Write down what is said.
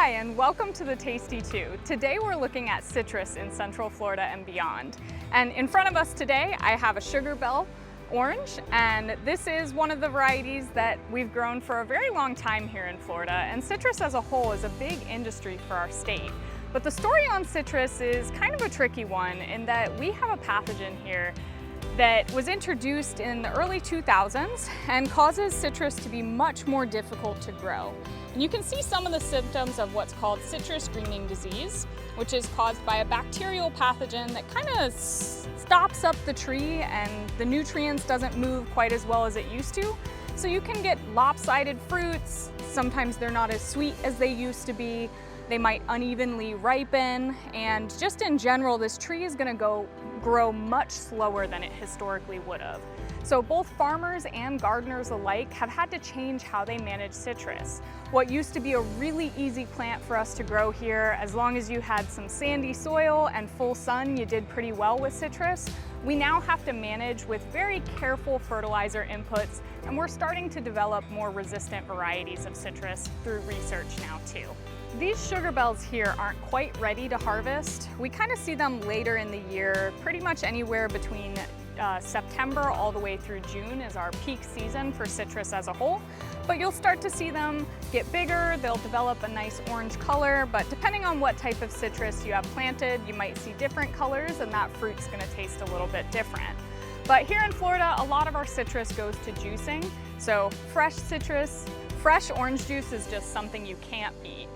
Hi, and welcome to the Tasty 2. Today we're looking at citrus in Central Florida and beyond. And in front of us today, I have a Sugarbelle Orange, and this is one of the varieties that we've grown for a very long time here in Florida. And citrus as a whole is a big industry for our state. But the story on citrus is kind of a tricky one in that we have a pathogen here that was introduced in the early 2000s and causes citrus to be much more difficult to grow. And you can see some of the symptoms of what's called citrus greening disease, which is caused by a bacterial pathogen that kind of stops up the tree and the nutrients doesn't move quite as well as it used to. So you can get lopsided fruits. Sometimes they're not as sweet as they used to be. They might unevenly ripen, and just in general, this tree is going to grow much slower than it historically would have. So both farmers and gardeners alike have had to change how they manage citrus. What used to be a really easy plant for us to grow here, as long as you had some sandy soil and full sun, you did pretty well with citrus. We now have to manage with very careful fertilizer inputs, and we're starting to develop more resistant varieties of citrus through research now too. These Sugarbelles here aren't quite ready to harvest. We kind of see them later in the year, pretty much anywhere between September all the way through June is our peak season for citrus as a whole. But you'll start to see them get bigger, they'll develop a nice orange color, but depending on what type of citrus you have planted, you might see different colors and that fruit's gonna taste a little bit different. But here in Florida, a lot of our citrus goes to juicing. So fresh citrus, fresh orange juice is just something you can't beat.